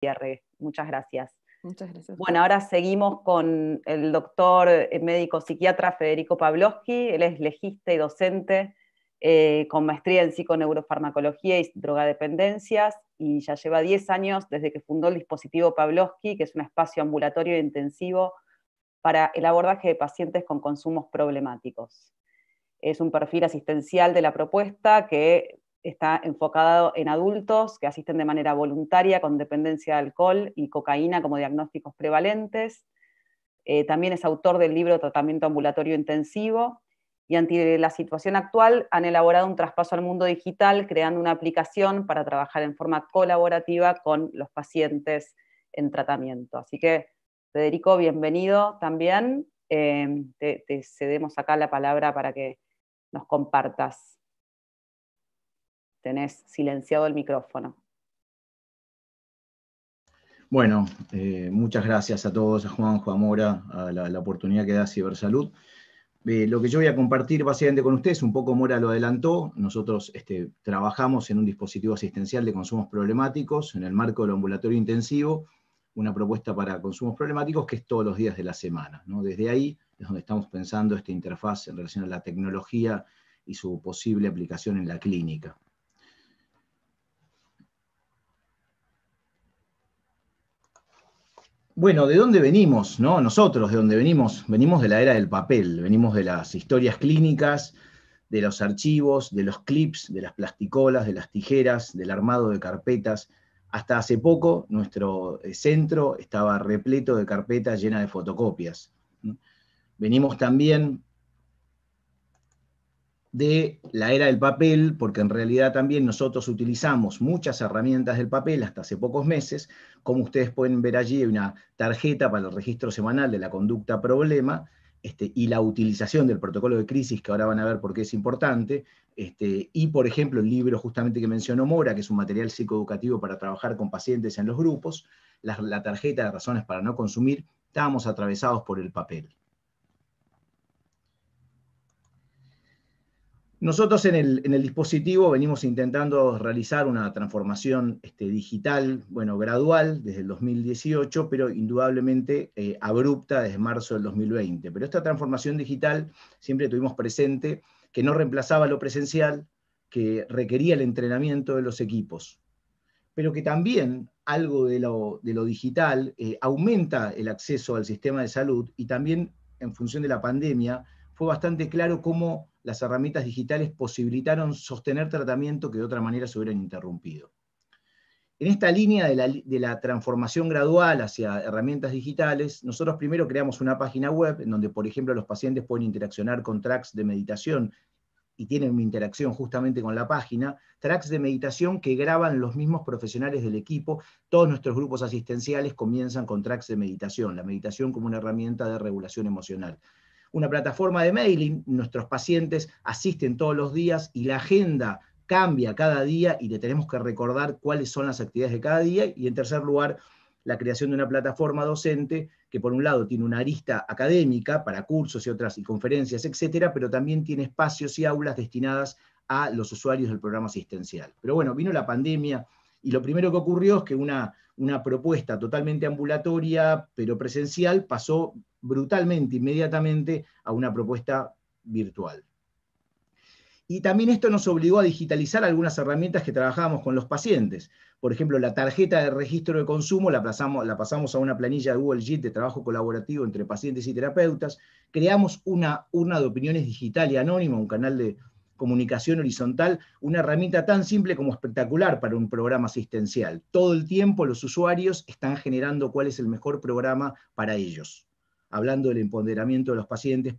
cierre. Muchas gracias. Muchas gracias. Bueno, ahora seguimos con el doctor médico psiquiatra Federico Pavlovsky. Él es legista y docente con maestría en psiconeurofarmacología y drogadependencias, y ya lleva 10 años desde que fundó el dispositivo Pavlovsky, que es un espacio ambulatorio e intensivo para el abordaje de pacientes con consumos problemáticos. Es un perfil asistencial de la propuesta que está enfocado en adultos que asisten de manera voluntaria con dependencia de alcohol y cocaína como diagnósticos prevalentes. También es autor del libro Tratamiento Ambulatorio Intensivo, y ante la situación actual han elaborado un traspaso al mundo digital creando una aplicación para trabajar en forma colaborativa con los pacientes en tratamiento. Así que, Federico, bienvenido también. Te cedemos acá la palabra para que nos compartas. Tenés silenciado el micrófono. Bueno, muchas gracias a todos, a Juanjo, a Mora, a la oportunidad que da Cibersalud. Lo que yo voy a compartir básicamente con ustedes, un poco Mora lo adelantó, nosotros trabajamos en un dispositivo asistencial de consumos problemáticos en el marco del ambulatorio intensivo, una propuesta para consumos problemáticos que es todos los días de la semana, ¿no? Desde ahí es donde estamos pensando esta interfaz en relación a la tecnología y su posible aplicación en la clínica. Bueno, ¿de dónde venimos, no? Nosotros, ¿de dónde venimos? Venimos de la era del papel, venimos de las historias clínicas, de los archivos, de los clips, de las plasticolas, de las tijeras, del armado de carpetas. Hasta hace poco, nuestro centro estaba repleto de carpetas llenas de fotocopias. Venimos también de la era del papel, porque en realidad también nosotros utilizamos muchas herramientas del papel hasta hace pocos meses. Como ustedes pueden ver allí, hay una tarjeta para el registro semanal de la conducta problema, y la utilización del protocolo de crisis, que ahora van a ver por qué es importante, y por ejemplo el libro justamente que mencionó Mora, que es un material psicoeducativo para trabajar con pacientes en los grupos, la tarjeta de razones para no consumir, estábamos atravesados por el papel. Nosotros en el dispositivo venimos intentando realizar una transformación digital, bueno, gradual desde el 2018, pero indudablemente abrupta desde marzo del 2020. Pero esta transformación digital siempre tuvimos presente que no reemplazaba lo presencial, que requería el entrenamiento de los equipos, pero que también algo de lo digital aumenta el acceso al sistema de salud, y también en función de la pandemia fue bastante claro cómo las herramientas digitales posibilitaron sostener tratamiento que de otra manera se hubieran interrumpido. En esta línea de la transformación gradual hacia herramientas digitales, nosotros primero creamos una página web en donde, por ejemplo, los pacientes pueden interaccionar con tracks de meditación y tienen una interacción justamente con la página, tracks de meditación que graban los mismos profesionales del equipo. Todos nuestros grupos asistenciales comienzan con tracks de meditación, la meditación como una herramienta de regulación emocional. Una plataforma de mailing, nuestros pacientes asisten todos los días y la agenda cambia cada día y le tenemos que recordar cuáles son las actividades de cada día. Y en tercer lugar, la creación de una plataforma docente que por un lado tiene una arista académica para cursos y conferencias, etcétera, pero también tiene espacios y aulas destinadas a los usuarios del programa asistencial. Pero bueno, vino la pandemia y lo primero que ocurrió es que una propuesta totalmente ambulatoria, pero presencial, pasó brutalmente, inmediatamente, a una propuesta virtual. Y también esto nos obligó a digitalizar algunas herramientas que trabajábamos con los pacientes. Por ejemplo, la tarjeta de registro de consumo la pasamos a una planilla de Google Sheet de trabajo colaborativo entre pacientes y terapeutas. Creamos una urna de opiniones digital y anónima, un canal de comunicación horizontal, una herramienta tan simple como espectacular para un programa asistencial. Todo el tiempo los usuarios están generando cuál es el mejor programa para ellos. Hablando del empoderamiento de los pacientes,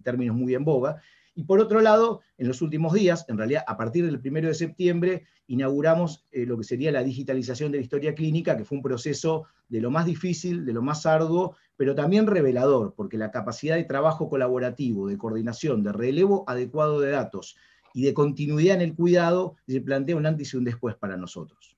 términos muy en boga. Y por otro lado, en los últimos días, en realidad a partir del 1 de septiembre, inauguramos lo que sería la digitalización de la historia clínica, que fue un proceso de lo más difícil, de lo más arduo, pero también revelador, porque la capacidad de trabajo colaborativo, de coordinación, de relevo adecuado de datos y de continuidad en el cuidado, se plantea un antes y un después para nosotros.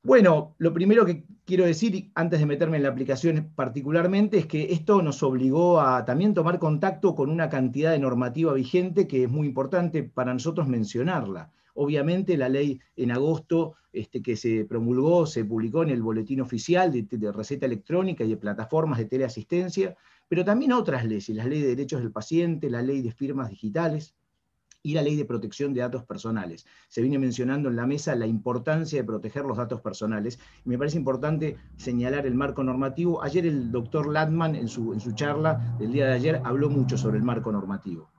Bueno, lo primero que quiero decir, antes de meterme en la aplicación particularmente, es que esto nos obligó a también tomar contacto con una cantidad de normativa vigente que es muy importante para nosotros mencionarla. Obviamente la ley en agosto que se promulgó, se publicó en el boletín oficial de receta electrónica y de plataformas de teleasistencia, pero también otras leyes, la ley de derechos del paciente, la ley de firmas digitales y la ley de protección de datos personales. Se viene mencionando en la mesa la importancia de proteger los datos personales. Y me parece importante señalar el marco normativo. Ayer el doctor Latman, en su charla del día de ayer, habló mucho sobre el marco normativo.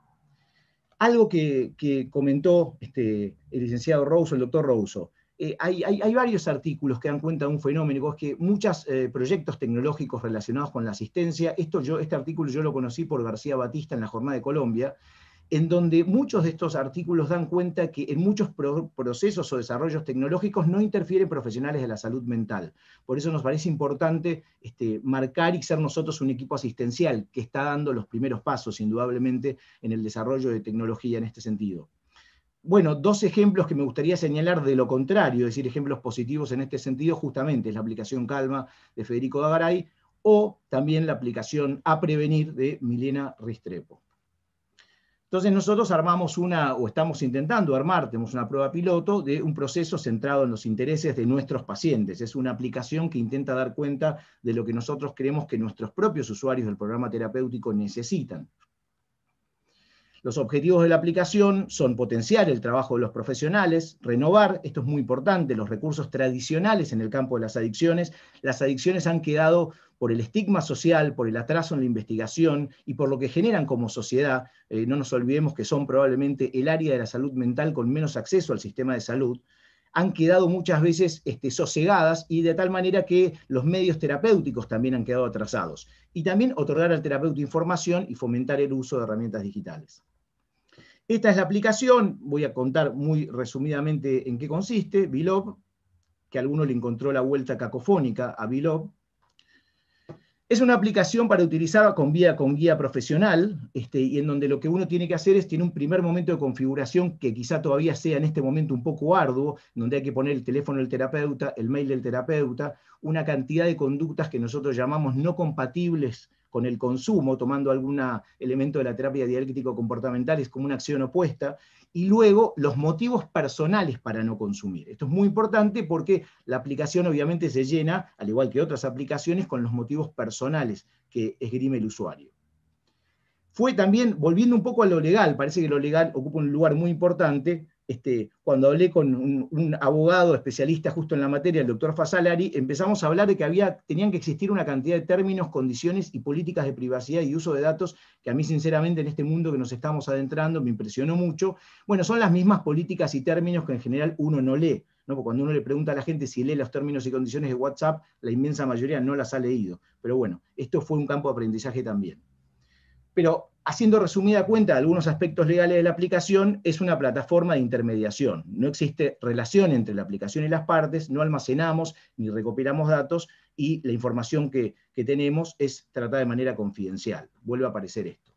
Algo que comentó el licenciado Rouso, el doctor Rouso, hay varios artículos que dan cuenta de un fenómeno, es que muchos proyectos tecnológicos relacionados con la asistencia, este artículo yo lo conocí por García Batista en la Jornada de Colombia, en donde muchos de estos artículos dan cuenta que en muchos procesos o desarrollos tecnológicos no interfieren profesionales de la salud mental. Por eso nos parece importante marcar y ser nosotros un equipo asistencial que está dando los primeros pasos, indudablemente, en el desarrollo de tecnología en este sentido. Bueno, dos ejemplos que me gustaría señalar de lo contrario, es decir, ejemplos positivos en este sentido, justamente es la aplicación Calma de Federico Dagaray, o también la aplicación A Prevenir de Milena Restrepo. Entonces nosotros armamos o estamos intentando armar, tenemos una prueba piloto de un proceso centrado en los intereses de nuestros pacientes. Es una aplicación que intenta dar cuenta de lo que nosotros creemos que nuestros propios usuarios del programa terapéutico necesitan. Los objetivos de la aplicación son potenciar el trabajo de los profesionales, renovar, esto es muy importante, los recursos tradicionales en el campo de las adicciones. Las adicciones han quedado por el estigma social, por el atraso en la investigación y por lo que generan como sociedad. No nos olvidemos que son probablemente el área de la salud mental con menos acceso al sistema de salud. Han quedado muchas veces sosegadas y de tal manera que los medios terapéuticos también han quedado atrasados. Y también otorgar al terapeuta información y fomentar el uso de herramientas digitales. Esta es la aplicación, voy a contar muy resumidamente en qué consiste, Bilob, que a alguno le encontró la vuelta cacofónica a Bilob. Es una aplicación para utilizar con guía profesional, y en donde lo que uno tiene que hacer es, tiene un primer momento de configuración que quizá todavía sea en este momento un poco arduo, donde hay que poner el teléfono del terapeuta, el mail del terapeuta, una cantidad de conductas que nosotros llamamos no compatibles con el consumo, tomando algún elemento de la terapia dialéctico-comportamental como una acción opuesta, y luego los motivos personales para no consumir. Esto es muy importante porque la aplicación obviamente se llena, al igual que otras aplicaciones, con los motivos personales que esgrime el usuario. Fue también, volviendo un poco a lo legal, parece que lo legal ocupa un lugar muy importante. Cuando hablé con un abogado especialista justo en la materia, el doctor Fasalari, empezamos a hablar de que tenían que existir una cantidad de términos, condiciones y políticas de privacidad y uso de datos que a mí sinceramente en este mundo que nos estamos adentrando me impresionó mucho. Bueno, son las mismas políticas y términos que en general uno no lee, ¿no? Porque cuando uno le pregunta a la gente si lee los términos y condiciones de WhatsApp, la inmensa mayoría no las ha leído. Pero bueno, esto fue un campo de aprendizaje también. Pero haciendo resumida cuenta de algunos aspectos legales de la aplicación, es una plataforma de intermediación. No existe relación entre la aplicación y las partes, no almacenamos ni recopilamos datos, y la información que tenemos es tratada de manera confidencial. Vuelve a aparecer esto.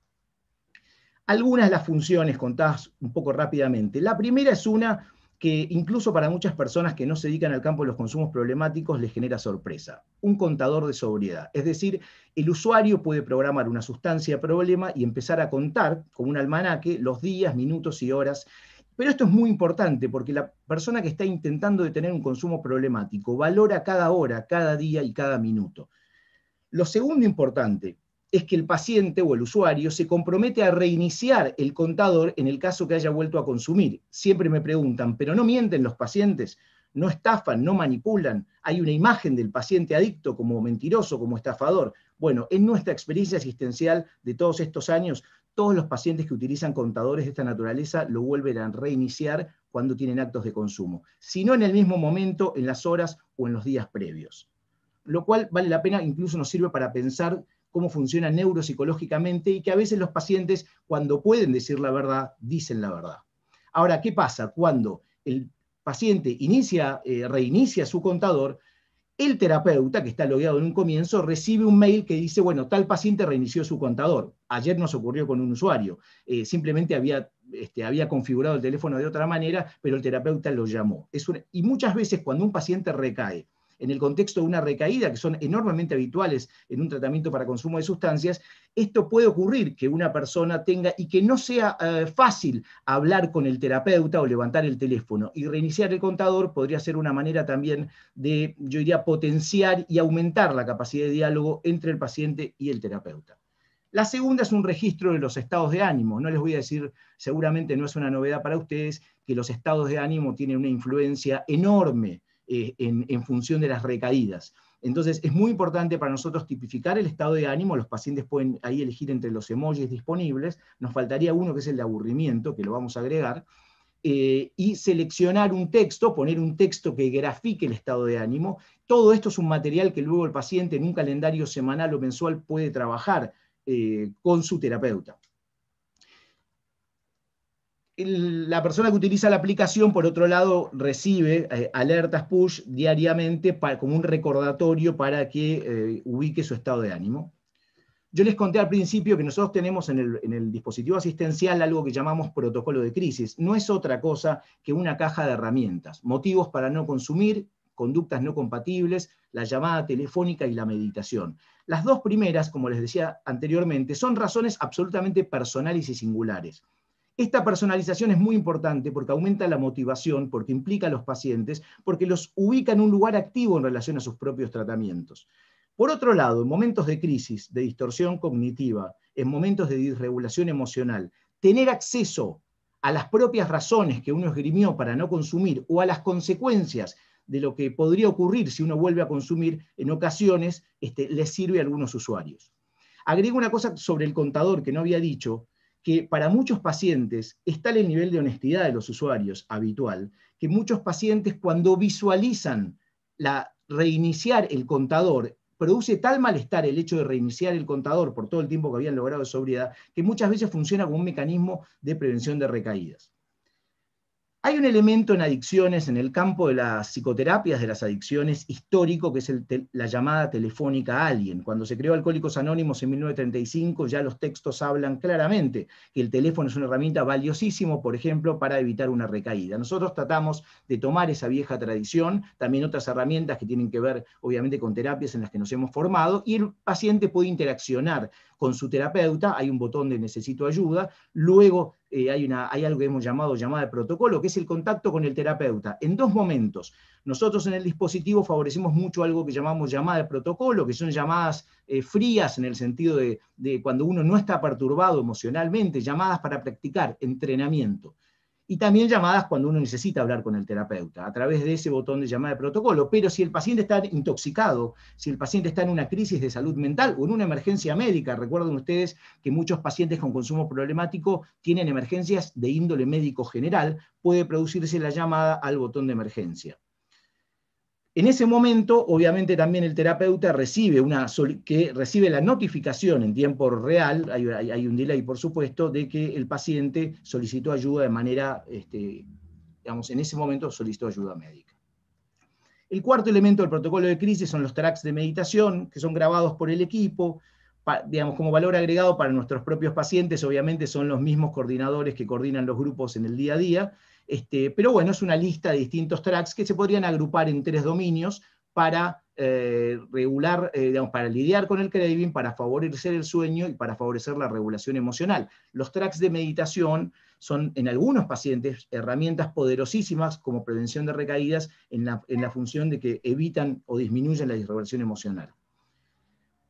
Algunas de las funciones contadas un poco rápidamente. La primera es una que incluso para muchas personas que no se dedican al campo de los consumos problemáticos les genera sorpresa. Un contador de sobriedad. Es decir, el usuario puede programar una sustancia problema y empezar a contar, como un almanaque, los días, minutos y horas. Pero esto es muy importante porque la persona que está intentando detener un consumo problemático valora cada hora, cada día y cada minuto. Lo segundo importante es que el paciente o el usuario se compromete a reiniciar el contador en el caso que haya vuelto a consumir. Siempre me preguntan, ¿pero no mienten los pacientes? ¿No estafan? ¿No manipulan? ¿Hay una imagen del paciente adicto como mentiroso, como estafador? Bueno, en nuestra experiencia asistencial de todos estos años, todos los pacientes que utilizan contadores de esta naturaleza lo vuelven a reiniciar cuando tienen actos de consumo. Si no en el mismo momento, en las horas o en los días previos. Lo cual vale la pena, incluso nos sirve para pensar cómo funciona neuropsicológicamente y que a veces los pacientes, cuando pueden decir la verdad, dicen la verdad. Ahora, ¿qué pasa? Cuando el paciente reinicia su contador, el terapeuta, que está logueado en un comienzo, recibe un mail que dice, bueno, tal paciente reinició su contador. Ayer nos ocurrió con un usuario. Simplemente había configurado el teléfono de otra manera, pero el terapeuta lo llamó. Y muchas veces cuando un paciente recae en el contexto de una recaída, que son enormemente habituales en un tratamiento para consumo de sustancias, esto puede ocurrir, que una persona tenga, y que no sea fácil hablar con el terapeuta o levantar el teléfono, y reiniciar el contador podría ser una manera también de, yo diría, potenciar y aumentar la capacidad de diálogo entre el paciente y el terapeuta. La segunda es un registro de los estados de ánimo. No les voy a decir, seguramente no es una novedad para ustedes, que los estados de ánimo tienen una influencia enorme en función de las recaídas. Entonces es muy importante para nosotros tipificar el estado de ánimo. Los pacientes pueden ahí elegir entre los emojis disponibles. Nos faltaría uno que es el de aburrimiento, que lo vamos a agregar. Y seleccionar un texto, poner un texto que grafique el estado de ánimo. Todo esto es un material que luego el paciente en un calendario semanal o mensual puede trabajar con su terapeuta. La persona que utiliza la aplicación, por otro lado, recibe alertas push diariamente como un recordatorio para que ubique su estado de ánimo. Yo les conté al principio que nosotros tenemos en el dispositivo asistencial algo que llamamos protocolo de crisis. No es otra cosa que una caja de herramientas, motivos para no consumir, conductas no compatibles, la llamada telefónica y la meditación. Las dos primeras, como les decía anteriormente, son razones absolutamente personales y singulares. Esta personalización es muy importante porque aumenta la motivación, porque implica a los pacientes, porque los ubica en un lugar activo en relación a sus propios tratamientos. Por otro lado, en momentos de crisis, de distorsión cognitiva, en momentos de disregulación emocional, tener acceso a las propias razones que uno esgrimió para no consumir o a las consecuencias de lo que podría ocurrir si uno vuelve a consumir, en ocasiones les sirve a algunos usuarios. Agrego una cosa sobre el contador que no había dicho, que para muchos pacientes es tal el nivel de honestidad de los usuarios habitual, que muchos pacientes cuando visualizan reiniciar el contador, produce tal malestar el hecho de reiniciar el contador por todo el tiempo que habían logrado de sobriedad, que muchas veces funciona como un mecanismo de prevención de recaídas. Hay un elemento en adicciones, en el campo de las psicoterapias de las adicciones histórico, que es la llamada telefónica a alguien. Cuando se creó Alcohólicos Anónimos en 1935, ya los textos hablan claramente que el teléfono es una herramienta valiosísima, por ejemplo, para evitar una recaída. Nosotros tratamos de tomar esa vieja tradición, también otras herramientas que tienen que ver, obviamente, con terapias en las que nos hemos formado, y el paciente puede interaccionar con su terapeuta. Hay un botón de necesito ayuda, luego hay algo que hemos llamado llamada de protocolo, que es el contacto con el terapeuta. En dos momentos. Nosotros en el dispositivo favorecemos mucho algo que llamamos llamada de protocolo, que son llamadas frías en el sentido de cuando uno no está perturbado emocionalmente, llamadas para practicar entrenamiento. Y también llamadas cuando uno necesita hablar con el terapeuta, a través de ese botón de llamada de protocolo. Pero si el paciente está intoxicado, si el paciente está en una crisis de salud mental o en una emergencia médica, recuerden ustedes que muchos pacientes con consumo problemático tienen emergencias de índole médico general, puede producirse la llamada al botón de emergencia. En ese momento, obviamente, también el terapeuta recibe la notificación en tiempo real, hay un delay, por supuesto, de que el paciente solicitó ayuda de manera, digamos, en ese momento solicitó ayuda médica. El cuarto elemento del protocolo de crisis son los tracks de meditación, que son grabados por el equipo, digamos, como valor agregado para nuestros propios pacientes. Obviamente son los mismos coordinadores que coordinan los grupos en el día a día, pero bueno, es una lista de distintos tracks que se podrían agrupar en 3 dominios para digamos, para lidiar con el craving, para favorecer el sueño y para favorecer la regulación emocional. Los tracks de meditación son, en algunos pacientes, herramientas poderosísimas como prevención de recaídas en la función de que evitan o disminuyen la disregulación emocional.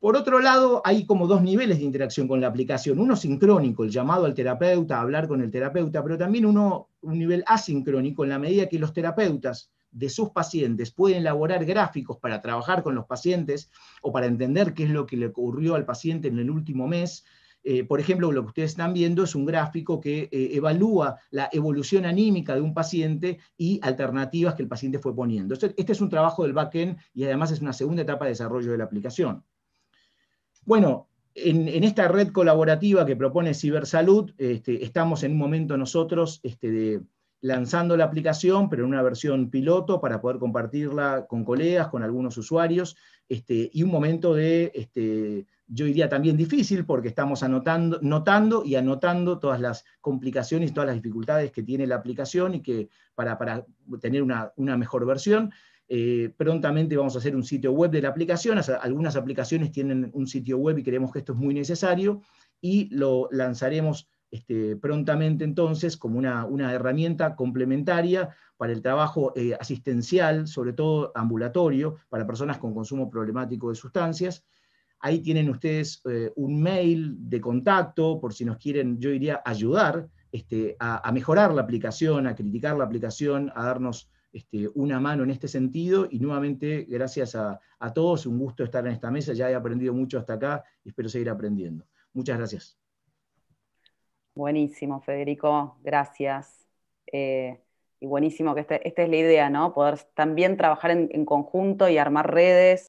Por otro lado, hay como 2 niveles de interacción con la aplicación. Uno sincrónico, el llamado al terapeuta, hablar con el terapeuta, pero también un nivel asincrónico, en la medida que los terapeutas de sus pacientes pueden elaborar gráficos para trabajar con los pacientes o para entender qué es lo que le ocurrió al paciente en el último mes. Por ejemplo, lo que ustedes están viendo es un gráfico que evalúa la evolución anímica de un paciente y alternativas que el paciente fue poniendo. Este es un trabajo del backend y además es una segunda etapa de desarrollo de la aplicación. Bueno, en esta red colaborativa que propone Cibersalud, estamos en un momento nosotros lanzando la aplicación, pero en una versión piloto para poder compartirla con colegas, con algunos usuarios, y un momento yo diría también difícil, porque estamos notando y anotando todas las complicaciones y todas las dificultades que tiene la aplicación y que para tener una mejor versión. Prontamente vamos a hacer un sitio web de la aplicación. Algunas aplicaciones tienen un sitio web y creemos que esto es muy necesario, y lo lanzaremos prontamente entonces como una herramienta complementaria para el trabajo asistencial, sobre todo ambulatorio, para personas con consumo problemático de sustancias. Ahí tienen ustedes un mail de contacto por si nos quieren, yo diría, ayudar a mejorar la aplicación, a criticar la aplicación, a darnos una mano en este sentido. Y nuevamente, gracias a todos, un gusto estar en esta mesa, ya he aprendido mucho hasta acá y espero seguir aprendiendo. Muchas gracias. Buenísimo, Federico, gracias. Y buenísimo que esta es la idea, ¿no? Poder también trabajar en conjunto y armar redes